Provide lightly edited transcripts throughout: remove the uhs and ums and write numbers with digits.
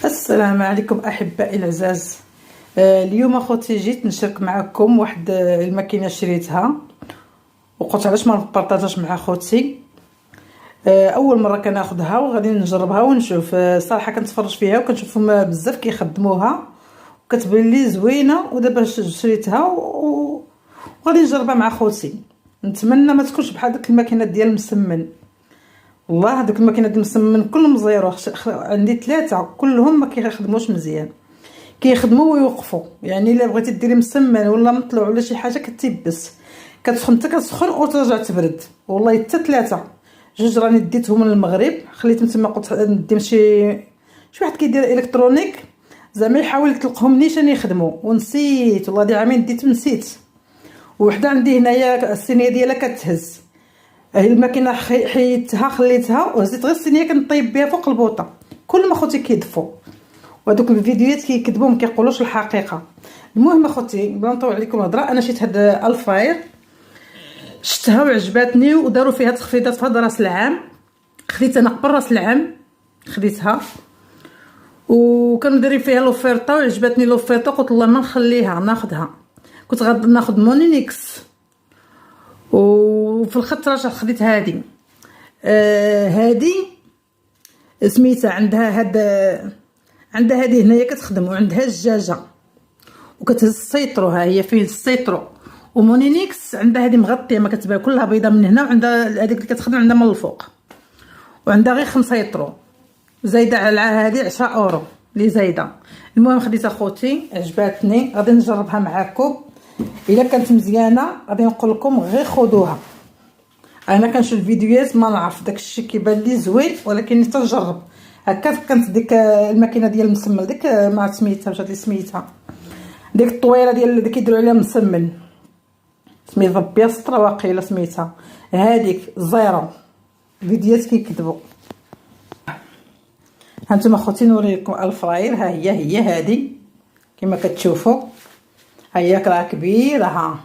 السلام عليكم احبائي العزاز. اليوم اخوتي جيت نشارك معكم واحد الماكينه شريتها وقلت علاش ما نبارطاجاش مع خوتي. اول مره كناخذها وغادي نجربها ونشوف. صراحه كنتفرج فيها وكنشوفهم بزاف كيخدموها وكتبان لي زوينه، ودابا شريتها وغادي نجربها مع خوتي. نتمنى ما تكونش بحال ديك الماكينه ديال المسمن. والله هذوك الماكينات المسمن كلهم زيرو، عندي 3 كلهم ما كيخدموش مزيان، كيخدموا ويوقفوا. يعني الا بغيتي ديري مسمن ولا مطلوع ولا شي حاجه كتيبس، كتسخن حتى كتسخن وترجع تبرد. والله حتى 3 جوج راني ديتهم من المغرب، خليتهم تما. قلت ندي شي واحد كيدير الكترونيك زعما يحاول يطلقهم نيشان يخدموا، ونسيت والله دي عامين ديت نسيت. وحده عندي هنايا الصينيه ديالها كتهز، الماكينه حيدتها خليتها وهزيت غير الصينيه كنطيب بها فوق البوطه. كل ما خوتي كيدفوا وهذوك الفيديوهات كيكذبوا ما كيقولوش الحقيقه. المهم اخوتي بلا نطول عليكم الهضره، انا شيت هاد الفاير شفتها وعجباتني وداروا فيها تخفيضات في هذا راس العام. خديت انا قبل راس العام خديتها وكانوا دايرين فيها لوفيرطه وعجباتني لوفيرطه. قلت الله ما نخليها ناخذها. كنت غادي ناخذ مونينيكس وفي الخط راه خديت هذه. هذه سميتها عندها هذه هنايا كتخدم وعندها الجاجه وكتهز السيترو. ها هي فيه السيترو. ومونينيكس عندها هذه مغطيه ما كتبان كلها بيضه من هنا، وعندها هذيك اللي كتخدم عندها من الفوق وعندها غير 5 يطرو زايده على هذه 10 اورو اللي زايده. المهم خديت اخوتي عجباتني، غادي نجربها معاكم. الا كانت مزيانه غادي نقول لكم غير خذوها. انا كنشوف الفيديوهات ما نعرف داكشي كيبان لي زوين، ولكن حتى نجرب. هكا كانت ديك الماكينه ديال المسمن ديك ما سميتها واش هذه سميتها، ديك الطويله ديال اللي كيديروا عليها مسمن سميتها بيسترا واقيلا سميتها. هذيك زيرو فيديوهات كيكذبوا. هانتوما اخوتي نوريكم الفراير. ها هي هذه كما كتشوفوا، ها هي راه كبيره. ها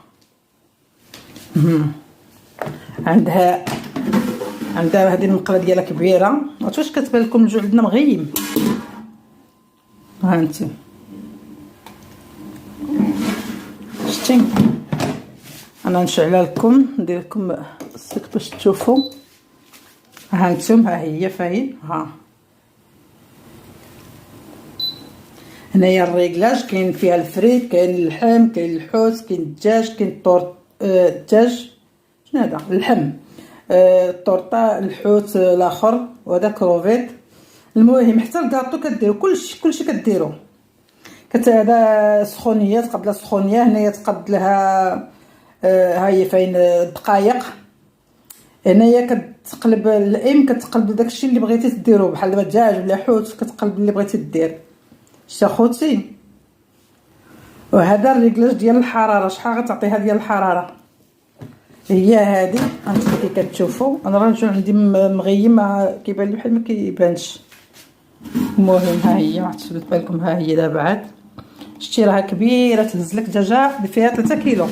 عندها هذه المقله ديالها كبيره. واش كتبان لكم الجو عندنا مغيم. ها انت شتي انا نشعلها لكم ندير لكم السك باش تشوفوا. ها انتم ها هي فاين. ها هنايا الريغلاج كاين فيها الفريت، كاين اللحم، كاين الحوت، كاين الدجاج، كاين الدجاج شنو هذا اللحم، الطورطه، الحوت الاخر وهذا كروفيت. المهم حتى الكاطو كديروا كلشي كديروا. هذا سخونيه قبل السخونيه. هنايا تقد لها ها هي فاين الدقائق. هنايا كتقلب الام كتقلب داكشي اللي بغيتي ديرو بحال دابا دجاج ولا حوت كتقلب اللي بغيتي دير. شتا خوتي. وهذا الريغلاج ديال الحراره شحال غتعطيها ديال الحراره. هي هذه انتم كي كتشوفوا. انا راه الجو عندي مغيم كيبان لي بحال ما كيبانش. المهم ها هي ما عرفتش تبان لكم. ها هي دابا عاد شتي راها كبيره تهز لك دجاجه فيها 3 كيلو.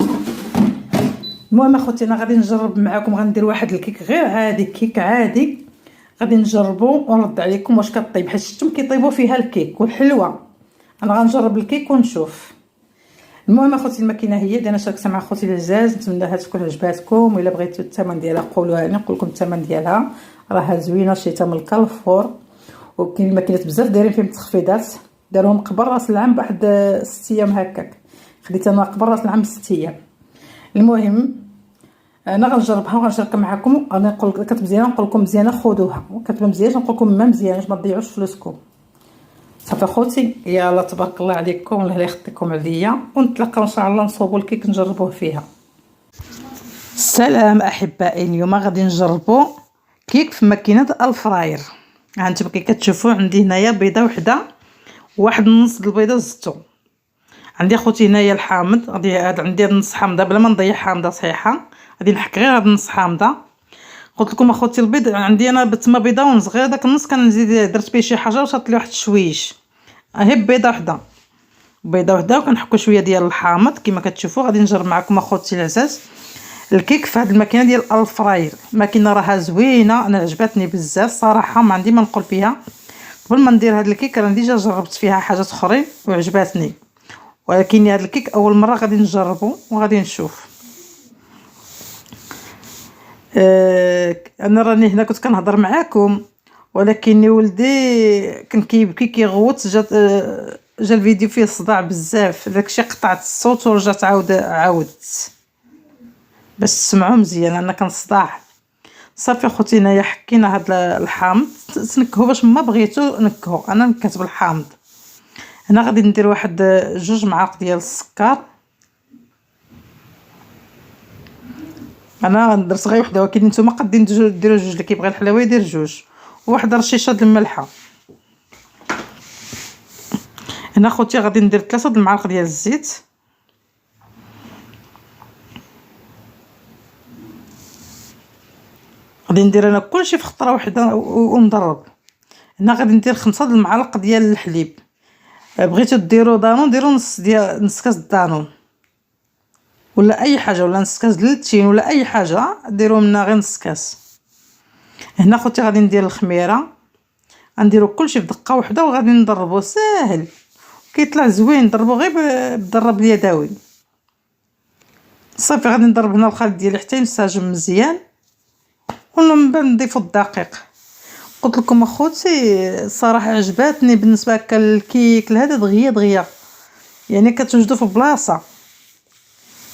المهم اخوتي انا غادي نجرب معكم. غندير واحد الكيك غير عادي، كيك عادي غادي نجربو ونرد عليكم واش كطيب، حيت شفتم كيطيبوا فيها الكيك والحلوه. انا غنجرب الكيك ونشوف. المهم اخوتي الماكينه هي اللي انا شاركتها مع خوتي العزاز. نتمنى تكون عجباتكم، والا بغيتوا الثمن ديالها قولوها لي نقول لكم الثمن ديالها. راها زوينه شريتها من الكارفور. وكاين الماكينات بزاف دايرين فيهم تخفيضات، داروهم قبل راس العام بواحد 6 ايام هكاك. خديتها انا قبل راس العام ب6 ايام. المهم انا غنجربها وغنشاركها معكم. انا نقول كتب مزيانه نقول لكم مزيانه خذوها، وكتب مزيانه نقول لكم ما مزيانش ما تضيعوش فلوسكم. صافي خوتي يلا تبارك الله عليكم، الله يخليكم عليا، ونتلاقاو ان شاء الله نصوبوا الكيك نجربوه فيها. السلام احبائي، اليوم غادي نجربوا كيك في ماكينه الفراير. ها انتم كي كتشوفوا عندي هنايا بيضه وحده، واحد نص البيضه زدتو. عندي اخوتي هنايا الحامض، غادي عندي نص حامضه بلا ما نضيع حامضه صحيحه، غادي نحك غير هاد نص حامضه. قلت لكم اخوتي البيض عندي انا بتما بيضه ونص، غير داك النص كنزيد درت فيه شي حاجه وصات لي واحد الشويش. اهي بيضه وحده وكنحكوا شويه ديال الحامض كما كتشوفوا. غادي نجرب معكم اخوتي العزاز الكيك في هذه الماكينه ديال الفراير. ماكينه راها زوينه، انا عجبتني بزاف صراحه، ما عندي ما نقول فيها. قبل ما ندير هاد الكيك راه ديجا جربت فيها حاجات اخرين وعجباتني، ولكن هاد الكيك اول مره غادي نجربه وغادي نشوف. انا راني هنا كنت كنهضر معاكم، ولكن ولدي كان كيبكي كيغوت، جا الفيديو فيه صداع بزاف، داكشي قطعت الصوت ورجعت عاودت باش تسمعوا مزيان، انا كنصداع. صافي خوتي هنايا حكينا هاد الحامض، تنكهو باش ما بغيتو نكهو، انا نكهت بالحامض. هنا غادي ندير واحد 2 معالق ديال السكر، انا درت غير وحده، ولكن نتوما قادين ديروا 2، اللي كيبغي الحلاوه يدير 2، وواحد رشيشه د الملحه. هنا خوتي غادي ندير 3 د المعالق ديال الزيت، غادي ندير انا كلشي في خطره واحده ونضرب. هنا غادي ندير 5 د المعالق ديال الحليب، بغيتو ديروا دانون ديروا نص كاس دانون ولا اي حاجه، ولا نص كاس لتين ولا اي حاجه ديروا منها غير نص كاس. هنا خوتي غادي ندير الخميره، غنديروا كلشي في دقه واحده وغادي نضربوا ساهل، كيطلع زوين. ضربوا غير بالضرب اليدوي. صافي غادي نضرب هنا الخليط ديالي حتى ينسجم مزيان، ومن بعد نضيفوا الدقيق. قلت لكم اخوتي صراحه عجباتني بالنسبه هكا للكيك لهذا دغيا يعني كتوجدوا في بلاصه،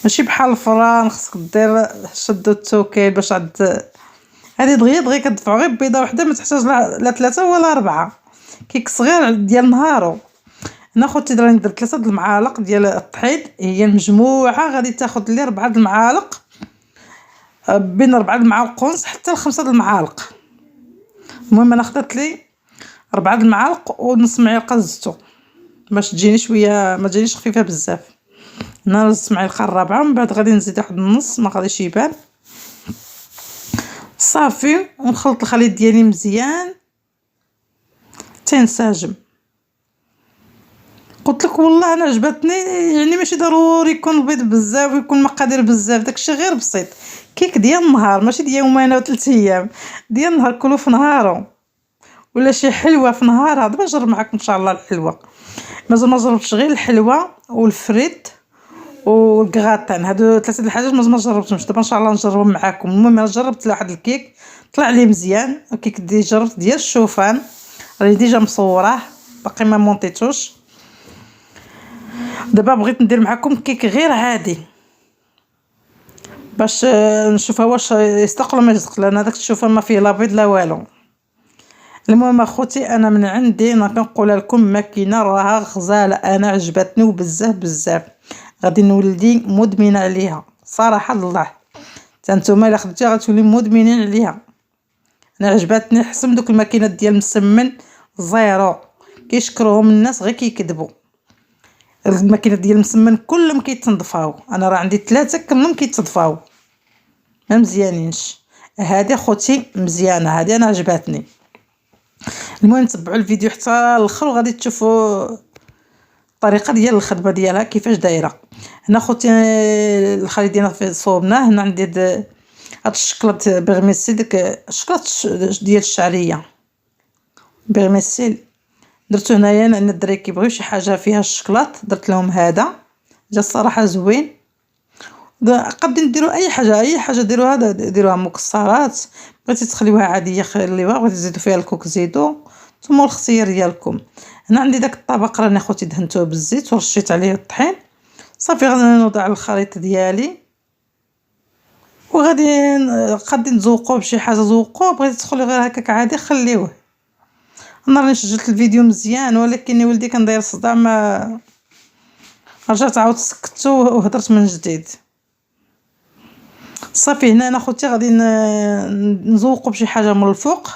ماشي بحال الفران خصك دير شدو التوكيل باش عاد. هذه دغيا كتدفعوا غير بيضه وحده، ما تحتاج لا 3 ولا 4، كيك صغير ديال نهارو. هنا خوتي راني درت 3 د المعالق ديال الطحين، هي المجموعه غادي تاخذ لي 4 د المعالق، بين 4 د المعالق ونص حتى ل 5 د المعالق. المهم انا خدت لي 4 د المعالق ونص معلقه زدتو باش تجيني شويه، ما تجينيش خفيفه بزاف. هنا نص معلقه الرابعه، من بعد غادي نزيد واحد النص، ما غاديش يبان. صافي ونخلط الخليط ديالي مزيان تنسجم. قلت لك والله انا عجبتني، يعني ماشي ضروري يكون البيض بزاف ويكون مقادير بزاف، داكشي غير بسيط. كيك ديال النهار ماشي ديال يومين او 3 ايام، ديال النهار كلو في نهارو، ولا شي حلوه في نهارها. دابا نجرب معكم ان شاء الله الحلوه، مازال ما جربتش غير الحلوه والفريت والكغاتان، هادو 3 د الحاجات مازال ما جربتهمش. دابا ان شاء الله نجربهم معكم. المهم انا جربت واحد الكيك طلع لي مزيان، الكيك دي جربت ديال الشوفان راني ديجا مصوراه، باقي ما مونطيتوش. دابا بغيت ندير معكم كيك غير عادي باش نشوفها واش يصدق ولا ما يصدق، لان داك الشوفان ما فيه لا بيض لا والو. المهم اخوتي انا من عندي انا كنقول لكم ماكينه راها غزاله، انا عجبتني وبزاف غادي نولي مدمنه عليها صراحه الله. حتى نتوما الا خديتيها غتولي مدمنين عليها. انا عجبتني حسن دوك الماكينات ديال المسمن زيرو، كيشكروهم الناس غير كيكذبوا. الماكينات ديال المسمن كلهم كيتنظفاو، انا راه عندي 3 كلهم كيتنظفاو ما مزيانينش. هذه خوتي مزيانه، هذه انا عجبتني. المهم تبعوا الفيديو حتى الاخر وغادي تشوفوا الطريقه ديال الخدمه ديالها كيفاش دايره. هنا خوتي الخليط ديالنا في صوبناه. هنا عندي هاد الشكلاط بيرميسيل، داك الشكلاط ديال الشعريه بيرميسيل درتو هنايا، لان الدراري كيبغيو شي حاجه فيها الشكلاط، درت لهم هذا جا الصراحه زوين. قادين ديروا اي حاجه ديروها، ديروها مكسرات، بغيتي تخليوها عاديه خليوها، بغيتي تزيدوا فيها الكوك زيدوا، نتوما الاختيار ديالكم. هنا عندي داك الطبق راني خوتي دهنتوه بالزيت ورشيت عليه الطحين. صافي غادي نوضع الخليط ديالي وغادي قادين نزوقوه بشي حاجه، زوقوه. بغيتي تدخلوا غير هكاك عادي خليوه. انا راني سجلت الفيديو مزيان، ولكن ولدي كان داير صداع، ما رجعت عاود سكتو وهضرت من جديد. صافي هنا انا خوتي غادي نزوقو بشي حاجه من الفوق.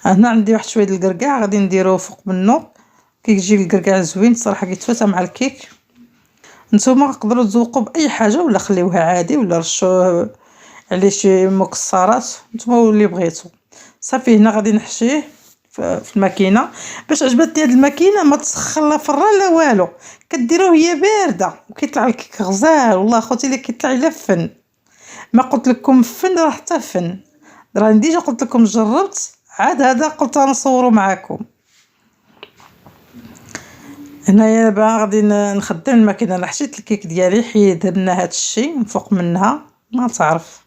هنا عندي واحد شويه ديال الكركاع غادي نديروه فوق منه، كيجي الكركاع زوين صراحه، كيتفاتى مع الكيك. نتوما تقدروا تزوقوا باي حاجه ولا خليوها عادي ولا رشوه عليه شي مكسرات، نتوما اللي بغيتو. صافي هنا غادي نحشيه في الماكينه. باش عجبتني هاد الماكينه ما تسخن لا فران لا والو، كديروه هي بارده وكيطلع الكيك غزال. والله اخوتي اللي كيطلع الا فن، ما قلت لكم فن راه حتى فن. راني ديجا قلت لكم جربت عاد هذا قلت نصورو معاكم. هنايا دابا غادي نخدم الماكينه. انا حشيت الكيك ديالي، حيد لنا هذا الشيء من فوق منها ما تعرف.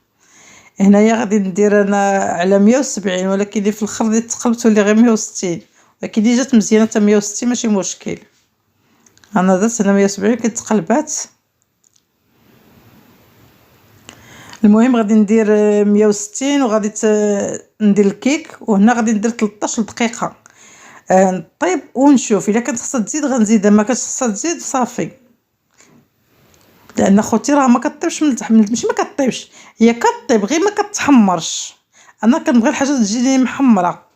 هنايا غادي ندير انا على 170، ولكن اللي في الاخر اللي تقلبت اللي غير 160، ولكن اللي جات مزيانه حتى 160 ماشي مشكل. انا درت هنا 170 كتقلبات. المهم غادي ندير 160 وغادي ندير الكيك، وهنا غادي ندير 13 دقيقه نطيب ونشوف. الا كانت خصها تزيد غنزيدها، ما كانتش خصها تزيد صافي، لان خوتي راه ما كطيبش من التحت، ماشي ما كطيبش، هي كطيب غير ما كتحمرش. انا كنبغي الحاجه تجي محمره.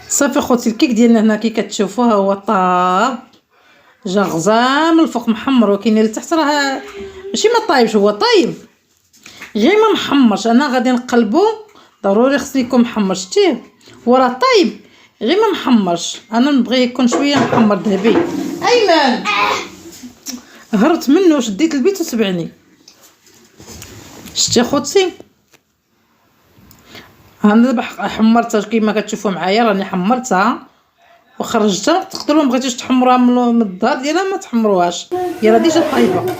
صافي خوتي الكيك ديالنا هنا كي كتشوفوها هو طاب، جا غزال من الفوق محمر، ولكن لتحت راه ماشي ما طايبش، هو طايب غير ما محمرش. انا غادي نقلبو ضروري خصني يكون محمر، شتيه هو راه طايب غير ما محمرش. انا نبغي يكون شويه محمر ذهبي. ايمن هربت منه، شديت البيت وتبعني. شتي خوتي انا دابا حمرتها كيما كتشوفوا معايا، راني حمرتها وخرجتها. تقدروا ما بغيتوش تحمروها من الدار ديالها ما تحمروهاش، هي راه ديجا طايبه.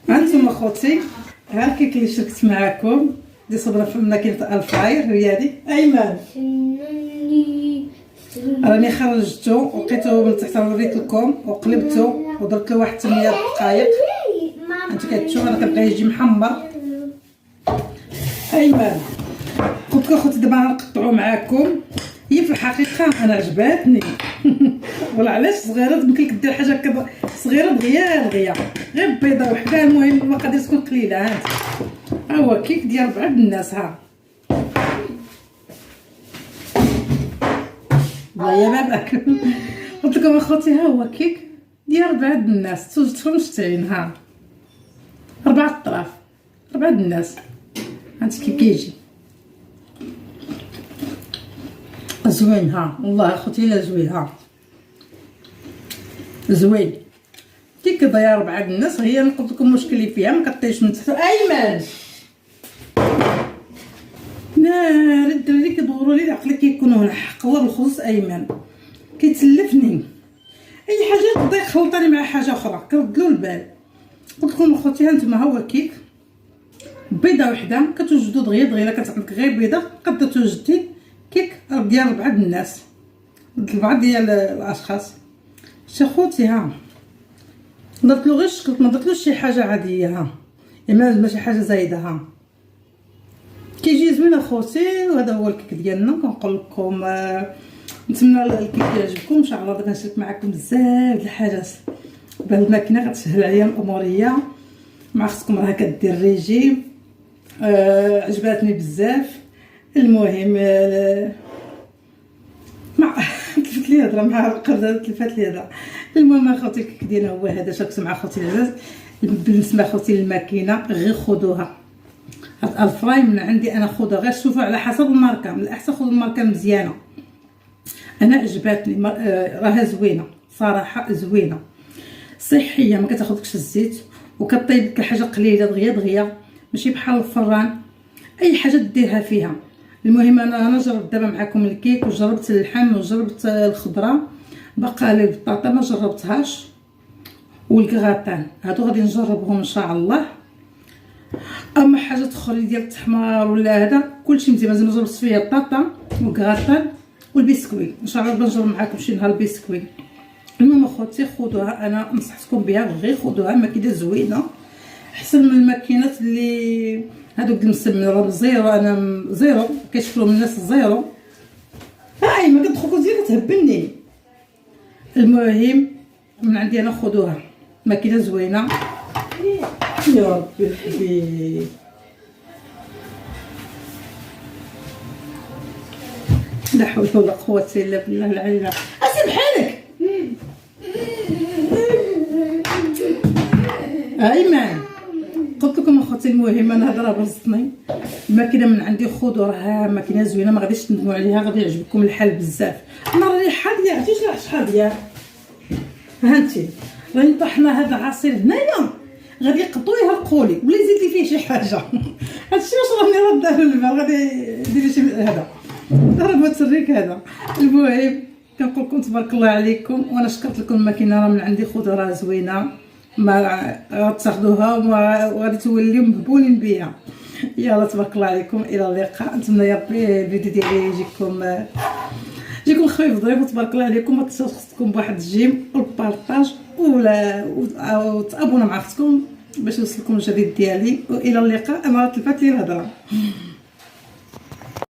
هانتوما خوتي ها الكيك اللي شركت معاكم دي صبره في ماكينه الفراير هي هادي. ايمن راني خرجته ولقيته من تحت، وريت لكم وقلبته ودرت له واحد 8 دقائق. انت كتشوف انا كنبغي يجي محمر. ايمن قلت لكم خوتي دابا غنقطعو معاكم. هي في الحقيقه انا عجباتني ولا علاش صغيره، يمكن كدير حاجه هكا صغيره دغيا غير بيضه وحده. المهم المقادير تكون قليله. ها هو كيك ديال 4 الناس. ها والله ما باكل. قلت لكم اخوتي ها هو كيك ديال 4 الناس، توجدهم شتين. ها 4 اطراف 4 الناس. هانت كي كيجي زوين. ها والله اخوتي الا زوين. ها زوين كيك ديال 4 الناس. هي نقول لكم المشكل اللي فيها ما كطيش من تحت. ايمن نار الدراري كيدوروا لي العقل كيكونوا حقوا بالخصوص. ايمن كيتلفني اي حاجه تبدا يخلطني مع حاجه اخرى كردلو البال. قلت لكم اخوتي هانتوما ها هو كيك بيضه وحده كتوجدوا دغيا الا كانت عندك غير بيضه قد توجدي كيك ديال 4 الناس، 4 ديال الاشخاص. شتي خوتي ها درت له غير الشكل، ما درتلوش شي حاجه عاديه. ها ماشي حاجه زايده. ها كيجي زوين اخوتي. وهذا هو الكيك ديالنا. كنقول لكم نتمنى الكيك يعجبكم ان شاء الله. غادي نشارك معكم بزاف د الحاجات بهاد الماكينه غتسهل عليا الاموريه. مع خصكم راه كدير ريجيم. عجباتني بزاف. المهم مع تلفت لي هضره مع القرده تلفات لي هضره. المهم اخوتي الكيك ديالنا هو هذا. شكرا مع اخوتي العزاز. بالنسبه اخوتي للماكينه غير خذوها هاد الفراي من عندي انا، خذوها غير شوفوا على حسب الماركه. من الاحسن خذوا الماركه مزيانه. انا عجباتني راها زوينه صراحه، زوينه صحيه ما كتاخذكش الزيت وكطيب لك حاجه قليله دغيا ماشي بحال الفران اي حاجه ديرها فيها. المهم انا جربت دابا معكم الكيك وجربت اللحم وجربت الخضره، باقا لي البطاطا ما جربتهاش والكغاتان هادو غادي نجربهم ان شاء الله. اما حاجه اخرى ديال التحمار ولا هذا كلشي مزيان. مازال نجرب فيها البطاطا والكغاتان والبسكوي ان شاء الله بنجرب معكم شي نهار البسكوي. المهم اخوتي خذوها، انا نصحتكم بها غير خذوها. ماكينه زوينه احسن من الماكينات اللي هادوك المسمين راه زيرو. انا زيرو كيشكلوا من الناس زيرو. هاي ما كتدخل ديال كتهبلني. المهم من عندي انا خذوها ماكينه زوينه. يا ربي الحبيب لا حول ولا قوه الا بالله العلي العظيم. اسيب حالك ايمن. قلت لكم اخوتي المهم انا هضره برزتني. الماكينه من عندي خذوا راها ماكينه زوينه ما غاديش تندموا عليها، غادي يعجبكم الحال بزاف. انا راني حاضيه عرفتي شحال ديال هانتي راني طحنا هذا عصير هنايا غادي يقطعوا يهرقوا لي ولا يزيد لي فيه شي حاجه. هادشي واش راني رده له البال، غادي يدير شي هذا ضرب وتريك هذا. المهم كنقول لكم تبارك الله عليكم، وانا شكرت لكم الماكينه راه من عندي، خضره زوينه ما غتاخذوها وغادي توليو مهبولين بيها. يلا تبارك الله عليكم، الى اللقاء. نتمنى يا ربي الفيديو ديالي يجيكم خفيف ظريف، وتبارك الله عليكم. ما تنساوش خصكم بواحد الجيم والبارطاج وتابونا مع اختكم باش يوصلكم الجديد ديالي. والى اللقاء. انا طلعت لي الهضره.